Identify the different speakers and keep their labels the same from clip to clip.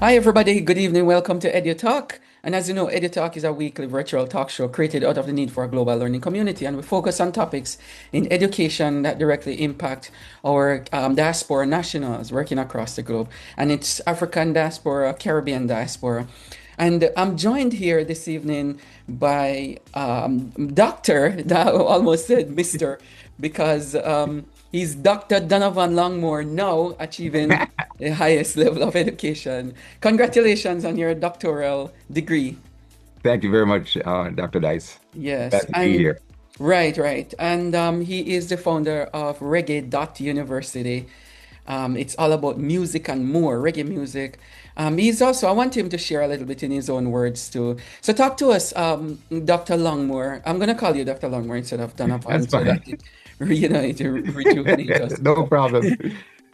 Speaker 1: Hi, everybody. Good evening. Welcome to EduTALK. And as you know, EduTALK is a weekly virtual talk show created out of the need for a global learning community. And we focus on topics in education that directly impact our diaspora nationals working across the globe. And it's African diaspora, Caribbean diaspora. And I'm joined here this evening by Dr. I almost said Mr. because he's Dr. Donovan Longmore, now achieving the highest level of education. Congratulations on your doctoral degree.
Speaker 2: Thank you very much, Dr. Dice.
Speaker 1: Yes,
Speaker 2: Glad to be
Speaker 1: and
Speaker 2: here.
Speaker 1: right. And he is the founder of Reggae.University. It's all about music and more, reggae music. He's also, I want him to share a little bit in his own words too. So talk to us, Dr. Longmore. I'm going to call you Dr. Longmore instead of
Speaker 2: That's
Speaker 1: Donovan so
Speaker 2: fine.
Speaker 1: that it rejuvenate us.
Speaker 2: No problem.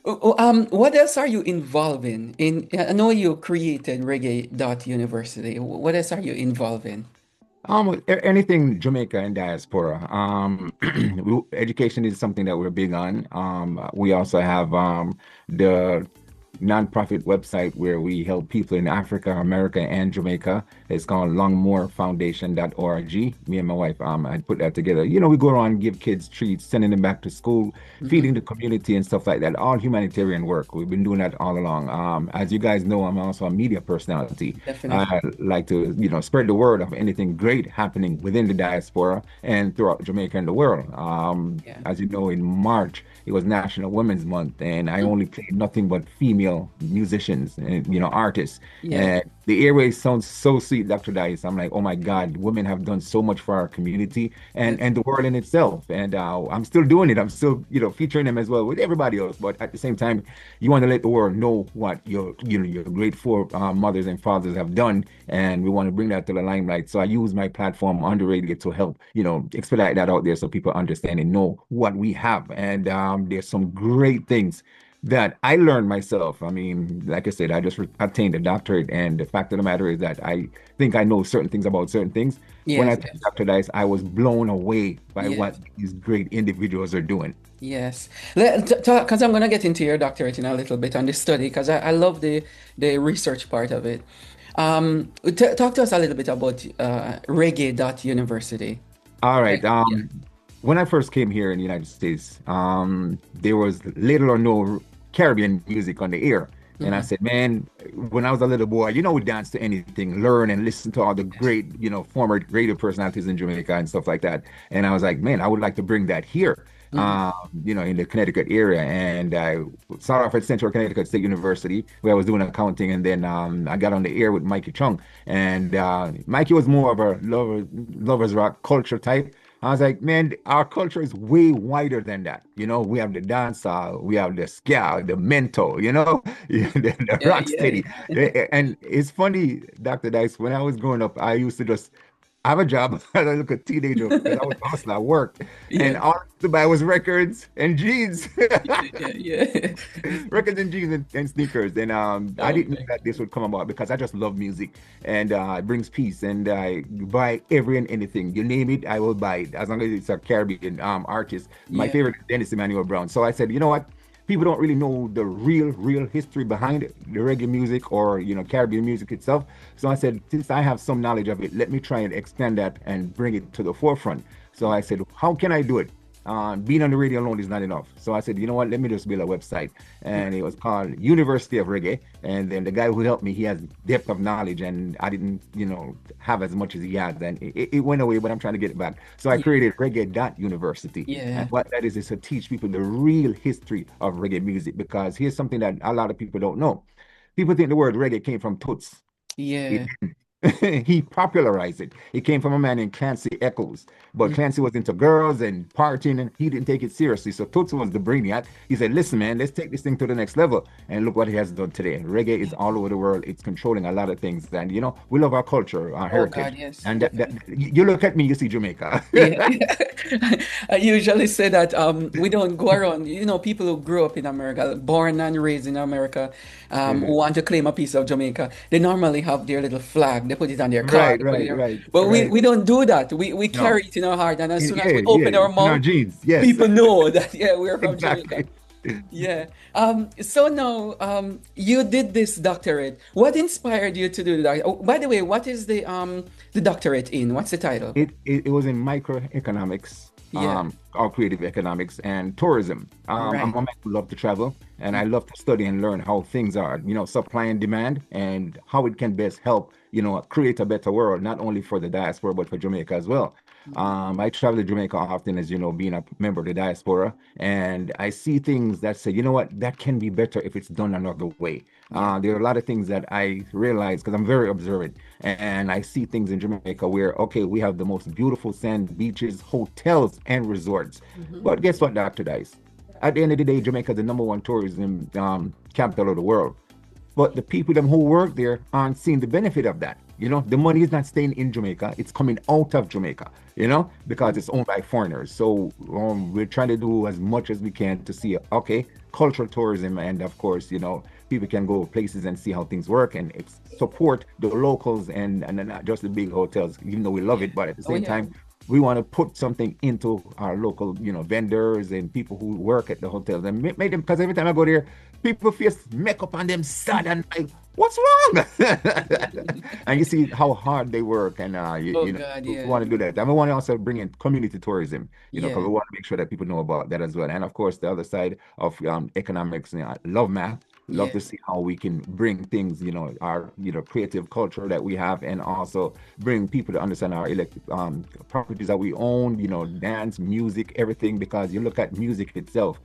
Speaker 1: What else are you involved in? I know you created Reggae.University. What else are you involved in?
Speaker 2: Anything Jamaica and diaspora. Education is something that we're big on. We also have the nonprofit website where we help people in Africa, America, and Jamaica. It's called longmorefoundation.org. Me and my wife, I put that together. We go around and give kids treats, sending them back to school,
Speaker 1: Hmm.
Speaker 2: feeding the community and stuff like that. All humanitarian work. We've been doing that all along. As you guys know, I'm also a media personality.
Speaker 1: Definitely.
Speaker 2: I like to, spread the word of anything great happening within the diaspora and throughout Jamaica and the world.
Speaker 1: Yeah.
Speaker 2: As you know, in March, it was National Women's Month, and I
Speaker 1: Mm.
Speaker 2: only played nothing but female musicians and artists.
Speaker 1: Yeah.
Speaker 2: And the airways sounds so sweet, Dr. Dice. I'm like, oh my God, women have done so much for our community and
Speaker 1: Yes.
Speaker 2: and the world in itself. And I'm still doing it. I'm still, featuring them as well with everybody else. But at the same time, you want to let the world know what your great four mothers and fathers have done, and we want to bring that to the limelight. So I use my platform on the radio to help, expedite that out there so people understand and know what we have. And there's some great things that I learned myself. I mean, like I said, I just obtained a doctorate, and the fact of the matter is that I think I know certain things about certain things. When I
Speaker 1: Yes.
Speaker 2: took
Speaker 1: Yes.
Speaker 2: Dr. Dice, I was blown away by what
Speaker 1: Yes.
Speaker 2: these great individuals are doing.
Speaker 1: Yes. Because I'm going to get into your doctorate in a little bit on the study because I love the research part of it. Talk to us a little bit about Reggae.University.
Speaker 2: All
Speaker 1: Right.
Speaker 2: right.
Speaker 1: Yeah.
Speaker 2: When I first came here in the United States, there was little or no Caribbean music on the air. And I
Speaker 1: Hmm.
Speaker 2: said, man, when I was a little boy, we dance to anything, learn and listen to all the
Speaker 1: Yes.
Speaker 2: great, former radio personalities in Jamaica and stuff like that. And I was like, man, I would like to bring that here,
Speaker 1: Hmm.
Speaker 2: in the Connecticut area. And I started off at Central Connecticut State University, where I was doing accounting. And then I got on the air with Mikey Chung. And Mikey was more of a lovers rock culture type. I was like, man, our culture is way wider than that. We have the dancehall, we have the ska, the mento, the
Speaker 1: Yeah.
Speaker 2: rock
Speaker 1: Yeah.
Speaker 2: steady. And it's funny, Dr. Dice, when I was growing up, I used to just have a job as a little teenager because I was hustling. I worked, and
Speaker 1: Yes.
Speaker 2: all I used to buy was records and jeans.
Speaker 1: Yeah. Yeah.
Speaker 2: Records and jeans and sneakers. And I
Speaker 1: Sounds
Speaker 2: didn't know
Speaker 1: like
Speaker 2: that this would come about because I just love music and it brings peace. And I buy every and anything. You name it, I will buy it as long as it's a Caribbean artist. My
Speaker 1: yeah.
Speaker 2: favorite is Dennis Emmanuel Brown. So I said, you know what? People don't really know the real history behind the reggae music or Caribbean music itself. So I said, since I have some knowledge of it, let me try and expand that and bring it to the forefront. So I said, how can I do it? Being on the radio alone is not enough. So I said, you know what? Let me just build a website. And it was called University of Reggae. And then the guy who helped me, he has depth of knowledge, and I didn't, have as much as he had. And it went away, but I'm trying to get it back. So I
Speaker 1: Yeah.
Speaker 2: created Reggae.University. And
Speaker 1: Yeah.
Speaker 2: what that is to teach people the real history of reggae music, because here's something that a lot of people don't know. People think the word reggae came from Toots. It
Speaker 1: Yeah.
Speaker 2: he popularized it. It came from a man named Clancy Echoes. But
Speaker 1: Mm.
Speaker 2: Clancy was into girls and partying, and he didn't take it seriously. So Toots was the brainiac. He said, listen, man, let's take this thing to the next level. And look what he has done today. Reggae is all over the world. It's controlling a lot of things. And, we love our culture, our
Speaker 1: Oh
Speaker 2: heritage.
Speaker 1: God, yes,
Speaker 2: And
Speaker 1: definitely.
Speaker 2: you look at me, you see Jamaica.
Speaker 1: Yeah. I usually say that we don't go around, people who grew up in America, born and raised in America,
Speaker 2: Yeah.
Speaker 1: who want to claim a piece of Jamaica, they normally have their little flag. They put it on their car.
Speaker 2: Right,
Speaker 1: They put it
Speaker 2: right,
Speaker 1: there.
Speaker 2: right,
Speaker 1: But we,
Speaker 2: right.
Speaker 1: we don't do that. We
Speaker 2: No.
Speaker 1: carry it in our heart. And as soon as
Speaker 2: Yeah,
Speaker 1: we
Speaker 2: yeah.
Speaker 1: open our
Speaker 2: In our
Speaker 1: mouth,
Speaker 2: jeans. Yes,
Speaker 1: people know that, yeah, we're from Jamaica.
Speaker 2: exactly.
Speaker 1: Yeah. So now, you did this doctorate. What inspired you to do that? Oh, by the way, what is the doctorate in? What's the title?
Speaker 2: It was in microeconomics,
Speaker 1: Yeah.
Speaker 2: or creative economics and tourism. I'm
Speaker 1: Right.
Speaker 2: a man who love to travel and I love to study and learn how things are, supply and demand and how it can best help, create a better world, not only for the diaspora, but for Jamaica as well.
Speaker 1: Mhm.
Speaker 2: I travel to Jamaica often, as you know, being a member of the diaspora, and I see things that say, you know what, that can be better if it's done another way.
Speaker 1: Yeah.
Speaker 2: There are a lot of things that I realize because I'm very observant, and I see things in Jamaica where, okay, we have the most beautiful sand beaches, hotels, and resorts.
Speaker 1: Mhm.
Speaker 2: But guess what, Dr. Dice? At the end of the day, Jamaica is the number one tourism capital of the world. But the people them who work there aren't seeing the benefit of that. The money is not staying in Jamaica, it's coming out of Jamaica, because
Speaker 1: Mhm.
Speaker 2: it's owned by foreigners. So we're trying to do as much as we can to see, okay, cultural tourism. And of course, people can go places and see how things work and support the locals and not just the big hotels, even though we love
Speaker 1: Yeah.
Speaker 2: it. But at the
Speaker 1: Oh
Speaker 2: same
Speaker 1: yeah.
Speaker 2: time, we want to put something into our local, vendors and people who work at the hotels and make them, because every time I go there, people face makeup on them sad and like, what's wrong? And you see how hard they work, and
Speaker 1: Oh God,
Speaker 2: we
Speaker 1: yeah.
Speaker 2: want to do that. And we want to also bring in community tourism, because
Speaker 1: Yeah.
Speaker 2: we want to make sure that people know about that as well. And of course, the other side of economics, I love math. Love
Speaker 1: Yeah.
Speaker 2: to see how we can bring things, our creative culture that we have, and also bring people to understand our electric properties that we own, dance, music, everything. Because you look at music itself,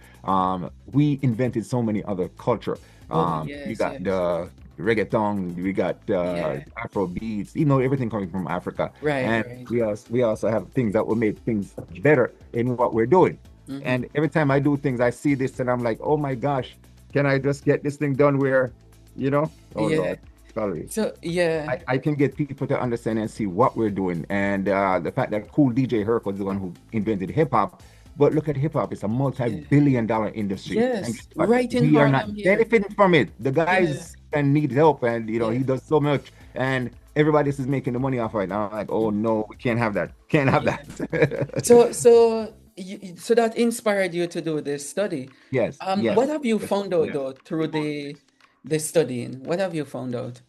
Speaker 2: we invented so many other culture.
Speaker 1: Oh
Speaker 2: You
Speaker 1: yes,
Speaker 2: got
Speaker 1: yes.
Speaker 2: the reggaeton, we got
Speaker 1: Yeah.
Speaker 2: Afro beats, everything coming from Africa.
Speaker 1: Right,
Speaker 2: And
Speaker 1: right.
Speaker 2: we also have things that will make things better in what we're doing.
Speaker 1: Mm-hmm.
Speaker 2: And every time I do things, I see this and I'm like, oh my gosh, can I just get this thing done where, oh
Speaker 1: Yeah.
Speaker 2: Lord, sorry.
Speaker 1: So yeah.
Speaker 2: I can get people to understand and see what we're doing. And the fact that Cool DJ Herc was the one who invented hip hop. But look at hip hop, it's a
Speaker 1: Yeah.
Speaker 2: multi-billion dollar industry. And
Speaker 1: Yes.
Speaker 2: guess what?
Speaker 1: Right in
Speaker 2: We are
Speaker 1: Harlem
Speaker 2: not
Speaker 1: here.
Speaker 2: benefiting from it. The
Speaker 1: Yeah.
Speaker 2: guys can need help, and
Speaker 1: Yeah.
Speaker 2: he does so much. And everybody else is making the money off right now. I'm like, oh
Speaker 1: Mhm.
Speaker 2: no, we can't have that. Can't have
Speaker 1: Yeah.
Speaker 2: that.
Speaker 1: So that inspired you to do this study.
Speaker 2: Yes,
Speaker 1: What
Speaker 2: yes,
Speaker 1: have you
Speaker 2: yes,
Speaker 1: found out
Speaker 2: yes.
Speaker 1: though through the studying? What have you found out?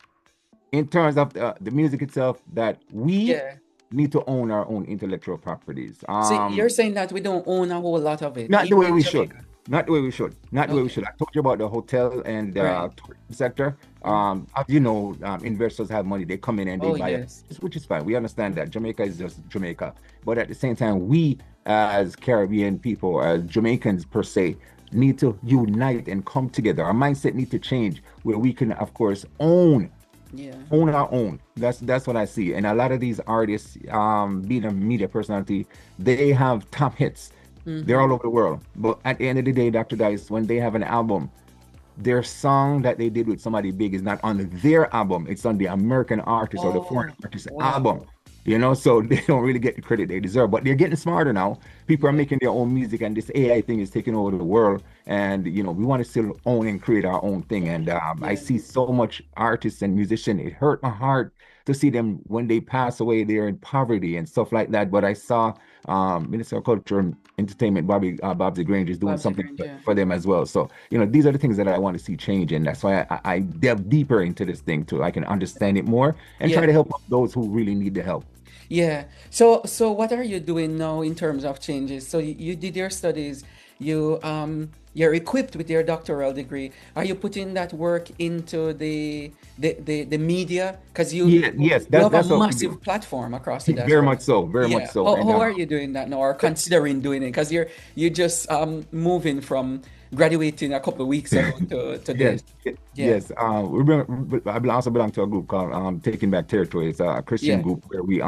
Speaker 2: In terms of the music itself, that we
Speaker 1: Yeah.
Speaker 2: need to own our own intellectual properties.
Speaker 1: So you're saying that we don't own a whole lot of it,
Speaker 2: Not the
Speaker 1: even
Speaker 2: way
Speaker 1: in
Speaker 2: we should.
Speaker 1: Jamaica.
Speaker 2: Not the way we should. Not the way we
Speaker 1: Okay.
Speaker 2: should. I told you about the hotel and
Speaker 1: Right.
Speaker 2: tourism sector.
Speaker 1: Mhm.
Speaker 2: As you know, investors have money. They come in and they
Speaker 1: Oh
Speaker 2: buy it,
Speaker 1: yes.
Speaker 2: which is fine. We understand that Jamaica is just Jamaica. But at the same time, we as Caribbean people, as Jamaicans per se, need to unite and come together. Our mindset need to change where we can, of course,
Speaker 1: Yeah.
Speaker 2: own our own. That's what I see. And a lot of these artists, being a media personality, they have top hits. They're
Speaker 1: Mm-hmm.
Speaker 2: all over the world. But at the end of the day, Dr. Dice, when they have an album, their song that they did with somebody big is not on their album. It's on the American artist or the foreign
Speaker 1: Oh,
Speaker 2: artist album.
Speaker 1: wow.
Speaker 2: So they don't really get the credit they deserve. But they're getting smarter now. People are
Speaker 1: Yeah.
Speaker 2: making their own music, and this AI thing is taking over the world. And we want to still own and create our own thing. And I
Speaker 1: Yeah.
Speaker 2: see so much artists and musicians. It hurt my heart to see them when they pass away. They're in poverty and stuff like that. But I saw Minister of Culture and Entertainment, Bob's Grange, is doing
Speaker 1: Bob's the
Speaker 2: something
Speaker 1: Grange,
Speaker 2: for,
Speaker 1: yeah.
Speaker 2: for them as well. So these are the things that I want to see change, and that's why I delve deeper into this thing too. I can understand it more and try
Speaker 1: Yeah.
Speaker 2: to help those who really need the help.
Speaker 1: Yeah. So what are you doing now in terms of changes? So you did your studies, you're equipped with your doctoral degree. Are you putting that work into the media? Because
Speaker 2: Yeah, yes,
Speaker 1: you
Speaker 2: that's
Speaker 1: have a
Speaker 2: that's what we do.
Speaker 1: massive platform across the
Speaker 2: Very much
Speaker 1: diaspora.
Speaker 2: so, very much
Speaker 1: Yeah.
Speaker 2: so.
Speaker 1: How
Speaker 2: And
Speaker 1: how are you doing that now, or considering doing it? Because you just moving from graduating a couple of weeks ago to this.
Speaker 2: yes,
Speaker 1: Yeah.
Speaker 2: yes. I also belong to a group called Taking Back Territory. It's a Christian
Speaker 1: Yeah.
Speaker 2: group where we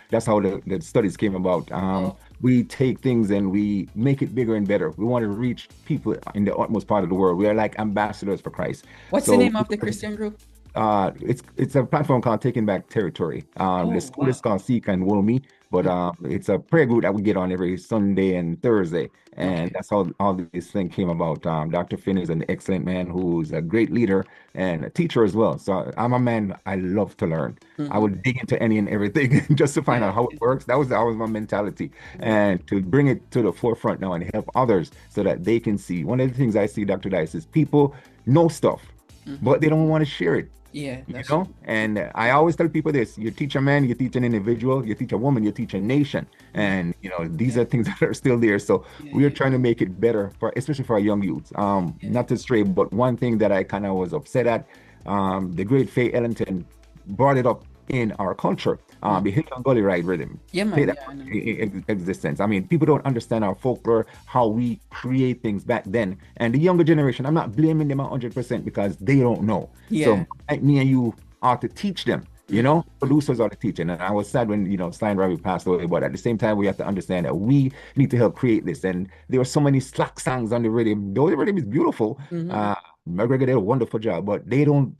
Speaker 2: that's how the studies came about.
Speaker 1: Oh,
Speaker 2: We take things and we make it bigger and better. We want to reach people in the utmost part of the world. We are like ambassadors for Christ.
Speaker 1: what's the
Speaker 2: So
Speaker 1: name of the Christian group?
Speaker 2: it's a platform called Taking Back Territory. The
Speaker 1: Oh,
Speaker 2: school is
Speaker 1: wow.
Speaker 2: called Seek and Wool Me. but it's a prayer group that we get on every Sunday and Thursday, and
Speaker 1: Okay.
Speaker 2: that's how all this thing came about. Dr. Finn is an excellent man who's a great leader and a teacher as well. So I'm a man I love to learn. I
Speaker 1: Mm-hmm.
Speaker 2: would dig into any and everything just to find
Speaker 1: Yeah.
Speaker 2: out how it works. That was my mentality,
Speaker 1: Yeah.
Speaker 2: and to bring it to the forefront now and help others so that they can see. One of the things I see, Dr. Dice, is people know stuff,
Speaker 1: Mm-hmm.
Speaker 2: but they don't want to share it.
Speaker 1: Yeah,
Speaker 2: You
Speaker 1: that's
Speaker 2: know,
Speaker 1: true.
Speaker 2: and I always tell people this: you teach a man, you teach an individual, you teach a woman, you teach a nation,
Speaker 1: Mm-hmm.
Speaker 2: and these
Speaker 1: Yeah.
Speaker 2: are things that are still there. So
Speaker 1: Yeah.
Speaker 2: we are
Speaker 1: Yeah.
Speaker 2: trying to make it better for, especially for our young youths.
Speaker 1: Yeah.
Speaker 2: Not to stray, but one thing that I kind of was upset at, the great Faye Ellington brought it up in our culture, the
Speaker 1: Mm-hmm.
Speaker 2: Hill and Gully Ride rhythm.
Speaker 1: Yeah,
Speaker 2: Play
Speaker 1: man.
Speaker 2: that
Speaker 1: Yeah, I know.
Speaker 2: existence. I mean, people don't understand our folklore, how we create things back then. And the younger generation, I'm not blaming them 100% because they don't know.
Speaker 1: Yeah.
Speaker 2: So like me and you ought to teach them.
Speaker 1: Mm-hmm.
Speaker 2: Producers ought to teach them. And I was sad when, Sly and Robbie passed away, but at the same time, we have to understand that we need to help create this. And there were so many slack songs on the rhythm. Though the rhythm is beautiful,
Speaker 1: Mm-hmm.
Speaker 2: uh, McGregor did a wonderful job, but they don't,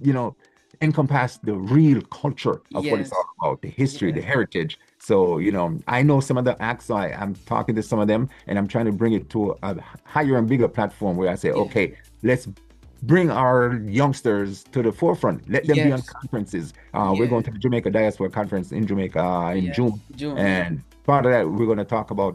Speaker 2: you know, encompass the real culture of what it's all
Speaker 1: Yes.
Speaker 2: about, the history, the
Speaker 1: Yeah.
Speaker 2: heritage. So, I know some of the acts, so I'm talking to some of them and I'm trying to bring it to a higher and bigger platform where I say,
Speaker 1: Yeah.
Speaker 2: okay, let's bring our youngsters to the forefront. Let them be on
Speaker 1: Yes.
Speaker 2: conferences. We're going
Speaker 1: Yeah.
Speaker 2: to the Jamaica Diaspora Conference in Jamaica in
Speaker 1: Yeah.
Speaker 2: June.
Speaker 1: June. Yeah.
Speaker 2: And part of that, we're going to talk about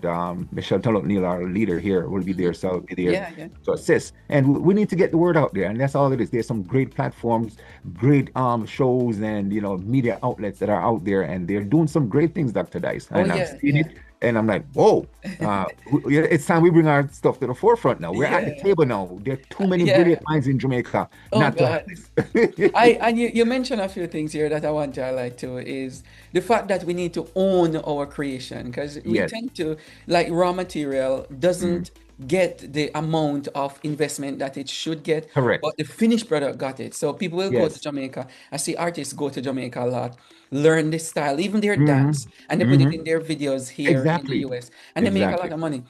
Speaker 2: Michelle Tulloch Neal, our leader here, will be
Speaker 1: Mm-hmm.
Speaker 2: there. So I'll be there
Speaker 1: Yeah. Yeah.
Speaker 2: to assist. And we need to get the word out there. And that's all it is. There's some great platforms, great shows and, media outlets that are out there. And they're doing some great things, Dr. Dice.
Speaker 1: Oh,
Speaker 2: And I'm
Speaker 1: yeah.
Speaker 2: seeing
Speaker 1: Yeah.
Speaker 2: it. And I'm like, whoa, yeah, it's time we bring our stuff to the forefront now. We're at the
Speaker 1: Yeah.
Speaker 2: table now. There are too many
Speaker 1: Yeah.
Speaker 2: brilliant minds in Jamaica
Speaker 1: Oh,
Speaker 2: not to have
Speaker 1: God.
Speaker 2: this.
Speaker 1: I and you mentioned a few things here that I want to highlight too is the fact that we need to own our creation because we
Speaker 2: Yes.
Speaker 1: tend to like raw material
Speaker 2: Mm.
Speaker 1: doesn't get the amount of investment that it should get, but
Speaker 2: Correct.
Speaker 1: the finished product got it. So people will go to
Speaker 2: Yes.
Speaker 1: Jamaica. I see artists go to Jamaica a lot, learn this style, even their
Speaker 2: Hmm.
Speaker 1: dance, and they put it
Speaker 2: Hmm.
Speaker 1: in their videos here in the
Speaker 2: Exactly.
Speaker 1: US, and they make a lot
Speaker 2: Exactly.
Speaker 1: of money.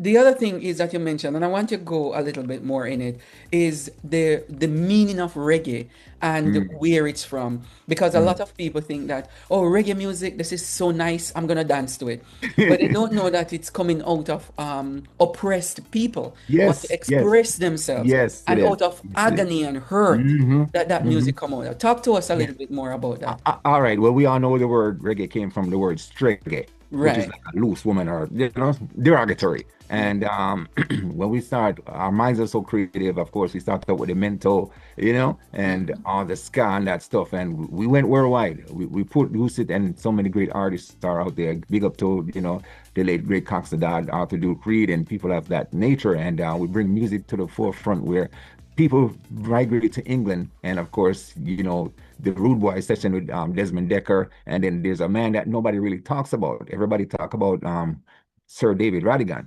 Speaker 1: The other thing is that you mentioned, and I want to go a little bit more in it, is the meaning of reggae and
Speaker 2: Mm.
Speaker 1: where it's from. Because a lot
Speaker 2: Mm.
Speaker 1: of people think that, oh, reggae music, this is so nice, I'm gonna dance to it. But they don't know that it's coming out of oppressed people want to
Speaker 2: Yes. Yes.
Speaker 1: express themselves
Speaker 2: Yes, it
Speaker 1: and
Speaker 2: is.
Speaker 1: out of
Speaker 2: Yes, it is.
Speaker 1: agony and hurt
Speaker 2: Hmm.
Speaker 1: that
Speaker 2: Hmm.
Speaker 1: music come out. Talk to us a
Speaker 2: Yeah.
Speaker 1: little bit more about that.
Speaker 2: All right. Well, we all know the word reggae came from the word striggae, which is
Speaker 1: Right.
Speaker 2: like a loose woman or derogatory.
Speaker 1: Yeah.
Speaker 2: And when we start, our minds are so creative. Of course, we start out with the mental, and
Speaker 1: Hmm.
Speaker 2: all the ska and that stuff. And we went worldwide. We produced it, and so many great artists are out there. Big up to the late great Cox the Dad, Arthur Duke Reed, and people of that nature. And we bring music to the forefront where people migrate to England, and of course, the Rude Boy session with Desmond Decker, and then there's a man that nobody really talks about. Everybody talk about Sir David Radigan.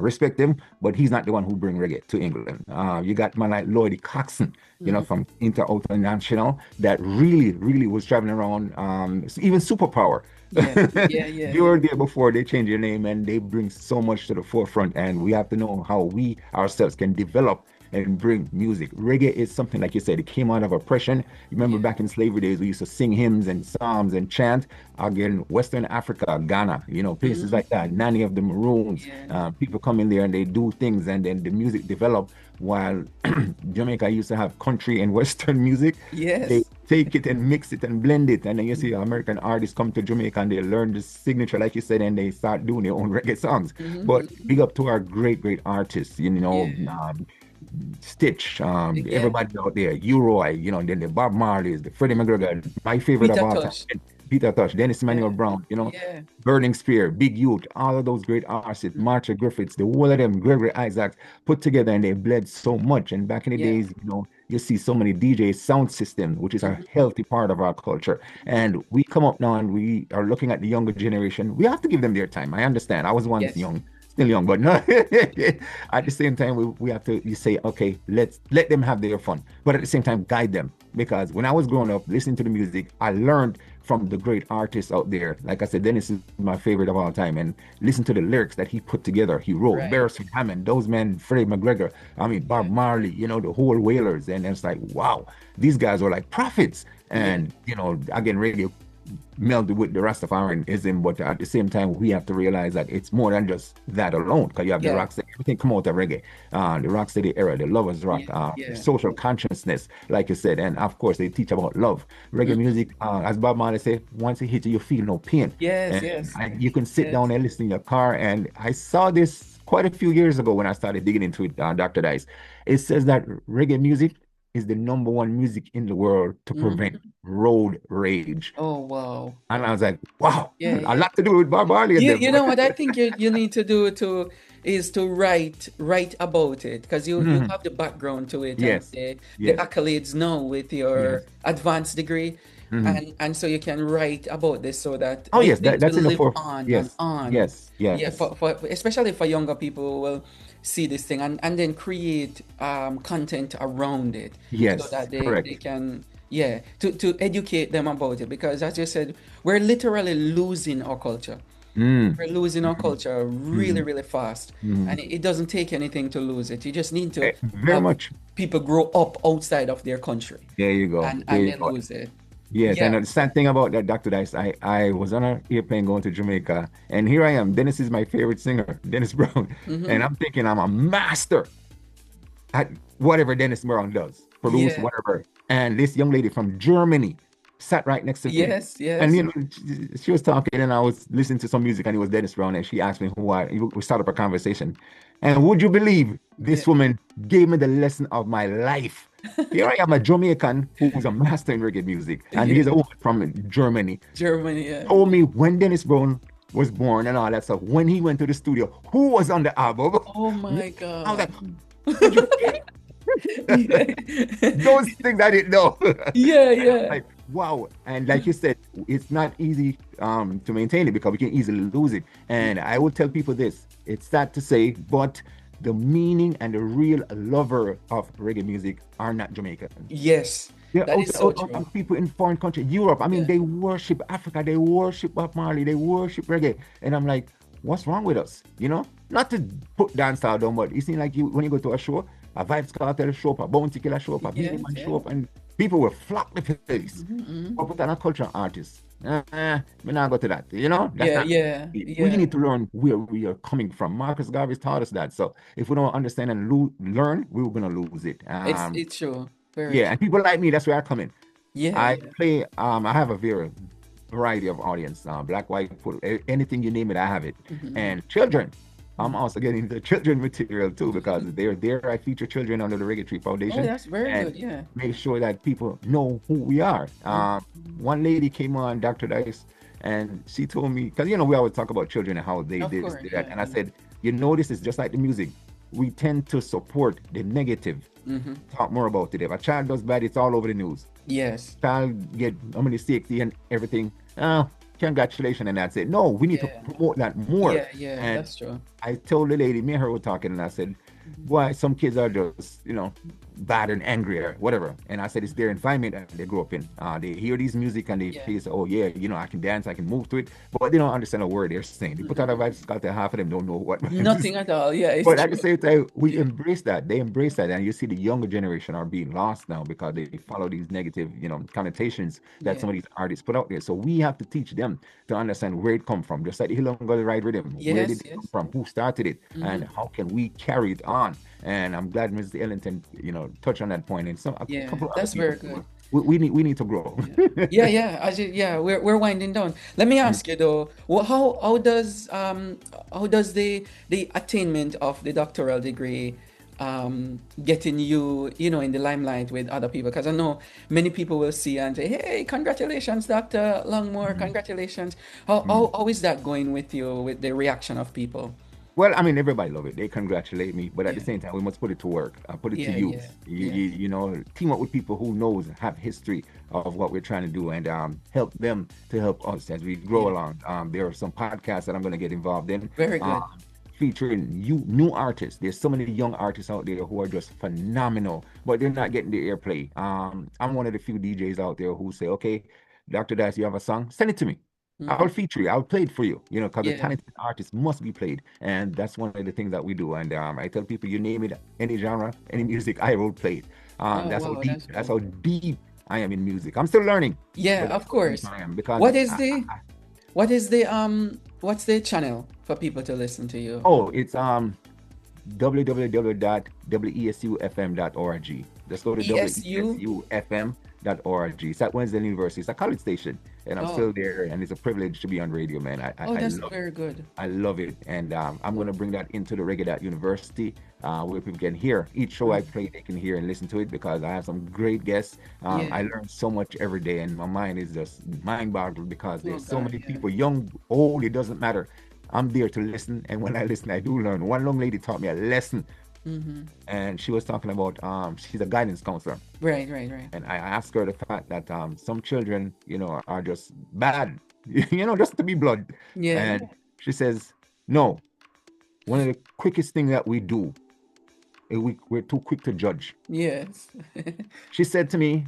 Speaker 2: Respect him, but he's not the one who bring reggae to England. You got man like Lloyd Coxon,
Speaker 1: Hmm.
Speaker 2: from International that really, really was traveling around. Even Superpower.
Speaker 1: Yeah. Yeah. Yeah.
Speaker 2: They
Speaker 1: Yeah.
Speaker 2: were there before they changed their name, and they bring so much to the forefront. And we have to know how we ourselves can develop and bring music. Reggae is something, like you said, it came out of oppression. You remember
Speaker 1: Yeah.
Speaker 2: back in slavery days, we used to sing hymns and psalms and chant. Again, Western Africa, Ghana, places
Speaker 1: Hmm.
Speaker 2: like that. Nanny of the Maroons,
Speaker 1: Yeah.
Speaker 2: people come in there and they do things, and then the music develop. While Jamaica used to have country and Western music, they
Speaker 1: Yes.
Speaker 2: take it and mix it and blend it. And then you see American artists come to Jamaica and they learn the signature, like you said, and they start doing their own reggae songs. But
Speaker 1: Hmm.
Speaker 2: big up to our great, great artists,
Speaker 1: Yeah.
Speaker 2: Stitch,
Speaker 1: Yeah.
Speaker 2: everybody out there, Uroy, then the Bob Marleys, the Freddie McGregor, my favorite of
Speaker 1: Peter
Speaker 2: all time,
Speaker 1: Tosh.
Speaker 2: Peter Tosh, Dennis Emmanuel
Speaker 1: Yeah.
Speaker 2: Brown,
Speaker 1: Yeah.
Speaker 2: Burning Spear, Big Youth, all of those great artists,
Speaker 1: Mhm.
Speaker 2: Marcia Griffiths, the whole of them, Gregory Isaacs, put together and they bled so much. And back in the
Speaker 1: Yeah.
Speaker 2: days, you see so many DJ sound system, which is a
Speaker 1: Hmm.
Speaker 2: healthy part of our culture. And we come up now and we are looking at the younger generation. We have to give them their time. I understand. I was once
Speaker 1: Yes.
Speaker 2: young, still young, but no. At the same time, we have to you say, okay, let's let them have their fun, but at the same time, guide them. Because when I was growing up, listening to the music, I learned from the great artists out there. Like I said, Dennis is my favorite of all time. And listen to the lyrics that he put together. He wrote
Speaker 1: Right.
Speaker 2: Beresford Hammond, those men, Freddie McGregor, I mean, Bob
Speaker 1: Yeah.
Speaker 2: Marley, the whole Wailers. And it's like, wow, these guys are like prophets.
Speaker 1: Yeah.
Speaker 2: And, again, radio melded with the Rastafarianism, but at the same time, we have to realize that it's more than just that alone. Because you have the
Speaker 1: Yeah.
Speaker 2: rocksteady, everything come out of reggae, the rocksteady era, the lovers rock,
Speaker 1: Yeah. Yeah.
Speaker 2: social consciousness, like you said, and of course they teach about love. Reggae
Speaker 1: Mhm.
Speaker 2: music, as Bob Marley said, once it hits you, you feel no pain,
Speaker 1: Yes.
Speaker 2: and
Speaker 1: Yes.
Speaker 2: you can sit
Speaker 1: Yes.
Speaker 2: down and listen in your car. And I saw this quite a few years ago when I started digging into it, Dr. Dice. It says that reggae music is the number one music in the world to prevent
Speaker 1: Mhm.
Speaker 2: road rage.
Speaker 1: Oh, wow.
Speaker 2: And I was like, wow,
Speaker 1: Yeah.
Speaker 2: a
Speaker 1: Yeah.
Speaker 2: lot to do with Bob Marley and them.
Speaker 1: You know what I think you need to do to is to write about it because you
Speaker 2: Mhm.
Speaker 1: have the background to it and
Speaker 2: Yes,
Speaker 1: the
Speaker 2: yes,
Speaker 1: accolades now with your
Speaker 2: yes.
Speaker 1: advanced degree
Speaker 2: Mhm.
Speaker 1: and so you can write about this so that
Speaker 2: Oh, yes,
Speaker 1: this will
Speaker 2: that's in the
Speaker 1: live
Speaker 2: forefront.
Speaker 1: on and
Speaker 2: Yes,
Speaker 1: on.
Speaker 2: yes,
Speaker 1: Yeah,
Speaker 2: yes,
Speaker 1: for especially for younger people who will see this thing and then create content around it so
Speaker 2: yes,
Speaker 1: that they
Speaker 2: correct.
Speaker 1: can yeah to educate them about it because as you said we're literally losing our culture.
Speaker 2: Mm.
Speaker 1: We're losing our
Speaker 2: Mhm.
Speaker 1: culture really,
Speaker 2: Mhm.
Speaker 1: really fast.
Speaker 2: Mhm.
Speaker 1: And it doesn't take anything to lose it. You just need to
Speaker 2: Very
Speaker 1: have
Speaker 2: much.
Speaker 1: people grow up outside of their country
Speaker 2: There you go. There
Speaker 1: and
Speaker 2: you
Speaker 1: they
Speaker 2: go.
Speaker 1: lose it.
Speaker 2: Yes, and
Speaker 1: Yeah.
Speaker 2: the sad thing about that, Dr. Dice, I was on an airplane going to Jamaica, and here I am. Dennis is my favorite singer, Dennis Brown, and
Speaker 1: Hmm.
Speaker 2: I'm thinking I'm a master at whatever Dennis Brown does, produce
Speaker 1: Yeah.
Speaker 2: whatever. And this young lady from Germany sat right next to me.
Speaker 1: Yes,
Speaker 2: And
Speaker 1: yes.
Speaker 2: she was talking, and I was listening to some music, and it was Dennis Brown. And she asked me who I. We started up a conversation, and would you believe
Speaker 1: Yeah.
Speaker 2: this woman gave me the lesson of my life? Here I am, a Jamaican who's a master in reggae music, and he's a
Speaker 1: Yeah.
Speaker 2: woman from Germany.
Speaker 1: Germany, yeah.
Speaker 2: Told me when Dennis Brown was born and all that stuff. When he went to the studio, who was on the album?
Speaker 1: Oh my
Speaker 2: I was like,
Speaker 1: God.
Speaker 2: "Are you kidding?"
Speaker 1: Yeah.
Speaker 2: Those things I didn't know.
Speaker 1: Yeah,
Speaker 2: And I'm
Speaker 1: yeah.
Speaker 2: like, wow. And like you said, it's not easy to maintain it because we can easily lose it. And I will tell people this, it's sad to say, but the meaning and the real lover of reggae music are not Jamaicans.
Speaker 1: Yes.
Speaker 2: They're
Speaker 1: That is so true.
Speaker 2: people in foreign countries, Europe. I mean,
Speaker 1: Yeah.
Speaker 2: they worship Africa, they worship Bob Marley, they worship reggae. And I'm like, what's wrong with us? You know, not to put dancehall down, but it seems like you when you go to a show, a Vibes Cartel show up, a Bounty Killer show up, a Beanie
Speaker 1: Yes,
Speaker 2: Man show
Speaker 1: yes.
Speaker 2: up, and people will flock the place.
Speaker 1: Hmm. Hmm.
Speaker 2: But put on a cultural artist. We not go to that. You know, that's
Speaker 1: Yeah,
Speaker 2: not.
Speaker 1: yeah,
Speaker 2: We
Speaker 1: yeah.
Speaker 2: need to learn where we are coming from. Marcus Garvey taught us that. So if we don't understand and learn, we're gonna lose it.
Speaker 1: It's true. Very
Speaker 2: Yeah,
Speaker 1: true.
Speaker 2: and people like me, that's where I come in.
Speaker 1: Yeah,
Speaker 2: I
Speaker 1: yeah.
Speaker 2: play, I have a very variety of audience, black, white, anything you name it, I have it.
Speaker 1: Hmm.
Speaker 2: And children, I'm
Speaker 1: Hmm.
Speaker 2: also getting into children material too, because they're there. I feature children under the Reggae Tree
Speaker 1: Oh,
Speaker 2: Foundation
Speaker 1: that's very
Speaker 2: and
Speaker 1: good. Yeah.
Speaker 2: make sure that people know who we are.
Speaker 1: Mhm.
Speaker 2: One lady came on, Dr. Dice, and she told me, because we always talk about children and how they
Speaker 1: Of
Speaker 2: this,
Speaker 1: course.
Speaker 2: they that.
Speaker 1: Yeah,
Speaker 2: And I
Speaker 1: yeah.
Speaker 2: said, this is just like the music. We tend to support the negative,
Speaker 1: Hmm.
Speaker 2: talk more about it. If a child does bad, it's all over the news.
Speaker 1: Yes.
Speaker 2: Child get how many safety and everything. Oh, congratulations, and that's it. No, we need to
Speaker 1: Yeah.
Speaker 2: promote that more.
Speaker 1: Yeah, yeah.
Speaker 2: And
Speaker 1: That's true.
Speaker 2: I told the lady, me and her were talking, and I said,
Speaker 1: Mhm.
Speaker 2: why some kids are just, bad and angry or whatever. And I said, it's their environment that they grew up in. They hear these music and they
Speaker 1: Yeah.
Speaker 2: feel, oh yeah, I can dance, I can move to it, but they don't understand a word they're saying. They put out a
Speaker 1: Mhm.
Speaker 2: vibes, got there, half of them don't know what vibes is.
Speaker 1: Nothing at all. Yeah, it's
Speaker 2: But at the
Speaker 1: true.
Speaker 2: same time, we
Speaker 1: Yeah.
Speaker 2: embrace that. They embrace that. And you see the younger generation are being lost now because they follow these negative, connotations that
Speaker 1: Yeah.
Speaker 2: some of these artists put out there. So we have to teach them to understand where it come from. Just like the Hill and Gully Ride Rhythm. Where did
Speaker 1: Yes,
Speaker 2: it come
Speaker 1: yes.
Speaker 2: from? Who started it? And
Speaker 1: Hmm.
Speaker 2: how can we carry it on? And I'm glad Mr. Ellington, touched on that point and a
Speaker 1: Yeah,
Speaker 2: couple other
Speaker 1: that's
Speaker 2: people
Speaker 1: very
Speaker 2: too.
Speaker 1: good.
Speaker 2: We need to grow.
Speaker 1: Yeah. Yeah, yeah. Yeah, we're winding down. Let me ask you though, how does the attainment of the doctoral degree getting you, in the limelight with other people? Because I know many people will see and say, "Hey, congratulations, Dr. Longmore,
Speaker 2: Mhm.
Speaker 1: congratulations." How is that going with you with the reaction of people?
Speaker 2: Well, I mean, everybody love it. They congratulate me, but at the
Speaker 1: Yeah.
Speaker 2: same time, we must put it to work. Put it to
Speaker 1: Yeah, yeah.
Speaker 2: use.
Speaker 1: Yes.
Speaker 2: Team up with people who knows have history of what we're trying to do, and help them to help us as we grow
Speaker 1: Yeah.
Speaker 2: along. There are some podcasts that I'm going to get involved in,
Speaker 1: Very
Speaker 2: uh,
Speaker 1: good.
Speaker 2: featuring new artists. There's so many young artists out there who are just phenomenal, but they're not getting the airplay. I'm one of the few DJs out there who say, "Okay, Dr. Dice, you have a song? Send it to me. I'll
Speaker 1: Hmm.
Speaker 2: feature you. I'll play it for you, because the
Speaker 1: Yeah.
Speaker 2: talented artist must be played. And that's one of the things that we do. And I tell people, you name it, any genre, any music, I will play it.
Speaker 1: Oh,
Speaker 2: That's how
Speaker 1: wow,
Speaker 2: deep,
Speaker 1: that's
Speaker 2: that's
Speaker 1: cool.
Speaker 2: how deep I am in music. I'm still learning,
Speaker 1: Yeah,
Speaker 2: but
Speaker 1: of
Speaker 2: that's how deep
Speaker 1: course.
Speaker 2: I am because
Speaker 1: What is the what is the what's the channel for people to listen to you?
Speaker 2: oh, it's www.wesufm.org. Just go to
Speaker 1: ESU?
Speaker 2: wesufm.org. It's at Wednesday University. It's a college station, and I'm
Speaker 1: Oh,
Speaker 2: still there. And it's a privilege to be on radio, man.
Speaker 1: oh,
Speaker 2: I
Speaker 1: that's
Speaker 2: love it.
Speaker 1: very good.
Speaker 2: I love it. And I'm going to bring that into the Reggae.University, where people can hear each show I
Speaker 1: Mm.
Speaker 2: play, they can hear and listen to it because I have some great guests. I
Speaker 1: Yeah.
Speaker 2: learn so much every day, and my mind is just mind boggled because
Speaker 1: Oh
Speaker 2: there's so
Speaker 1: God,
Speaker 2: many
Speaker 1: yeah.
Speaker 2: people, young, old, it doesn't matter. I'm there to listen, and when I listen, I do learn. One young lady taught me a lesson,
Speaker 1: Mm-hmm.
Speaker 2: and she was talking about she's a guidance counselor,
Speaker 1: Right, right, right.
Speaker 2: and I asked her the fact that some children, are just bad, just to be blunt,
Speaker 1: Yeah.
Speaker 2: and she says, no, one of the quickest things that we do is we're too quick to judge.
Speaker 1: Yes.
Speaker 2: She said to me,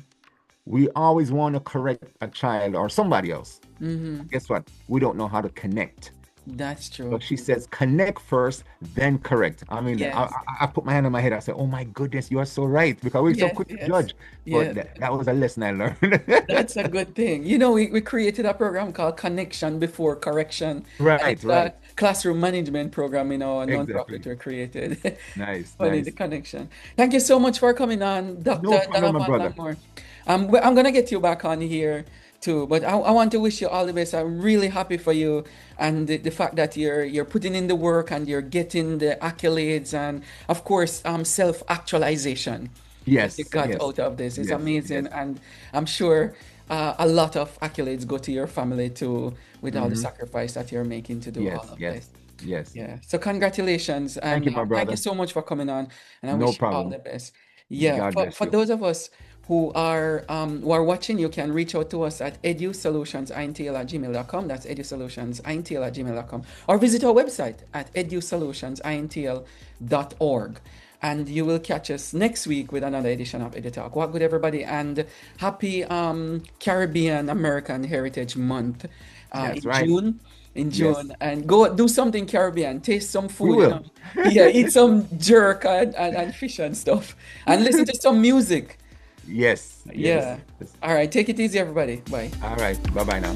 Speaker 2: we always want to correct a child or somebody else.
Speaker 1: Mm-hmm.
Speaker 2: Guess what? We don't know how to connect.
Speaker 1: That's
Speaker 2: But
Speaker 1: true.
Speaker 2: she says, connect first, then correct. I mean,
Speaker 1: Yes.
Speaker 2: I put my hand on my head. I said, oh my goodness, you are so right because we're so
Speaker 1: Yes,
Speaker 2: quick to
Speaker 1: yes.
Speaker 2: judge. But
Speaker 1: Yes.
Speaker 2: that was a lesson I learned.
Speaker 1: That's a good thing. You know, we created a program called Connection Before Correction, and
Speaker 2: Right,
Speaker 1: it's a
Speaker 2: right.
Speaker 1: classroom management program in our nonprofit
Speaker 2: Exactly.
Speaker 1: we created.
Speaker 2: Nice,
Speaker 1: Funny, the
Speaker 2: nice.
Speaker 1: connection. Thank you so much for coming on,
Speaker 2: No
Speaker 1: Dr.
Speaker 2: problem, my
Speaker 1: Donovan
Speaker 2: brother.
Speaker 1: Longmore. I'm gonna get you back on here too, but I want to wish you all the best. I'm really happy for you and the fact that you're putting in the work and you're getting the accolades and of course self-actualization that you
Speaker 2: Yes,
Speaker 1: got
Speaker 2: yes,
Speaker 1: out of this. It's
Speaker 2: yes,
Speaker 1: amazing,
Speaker 2: yes.
Speaker 1: and I'm sure a lot of accolades go to your family too, with all the
Speaker 2: Hmm.
Speaker 1: sacrifice that you're making to do all
Speaker 2: Yes,
Speaker 1: of this.
Speaker 2: yes, yes.
Speaker 1: Yeah. So congratulations,
Speaker 2: Thank
Speaker 1: and
Speaker 2: you, my
Speaker 1: thank you
Speaker 2: brother.
Speaker 1: so much for coming on, and I
Speaker 2: No
Speaker 1: wish you all
Speaker 2: problem.
Speaker 1: the best. Yeah.
Speaker 2: God bless
Speaker 1: For
Speaker 2: you.
Speaker 1: those of us who are watching, you can reach out to us at edusolutionsintl@gmail.com. That's edusolutionsintl@gmail.com, or visit our website at edusolutionsintl.org. And you will catch us next week with another edition of EduTalk. What good, everybody, and happy Caribbean American Heritage Month
Speaker 2: That's
Speaker 1: in
Speaker 2: right.
Speaker 1: June. In
Speaker 2: Yes,
Speaker 1: June, and go do something Caribbean, taste some
Speaker 2: we
Speaker 1: food,
Speaker 2: will.
Speaker 1: yeah, eat some jerk and fish and stuff, and listen to some music.
Speaker 2: Yes, yes,
Speaker 1: Yeah.
Speaker 2: yes.
Speaker 1: All right, take it easy, everybody. Bye.
Speaker 2: All right. Bye bye now.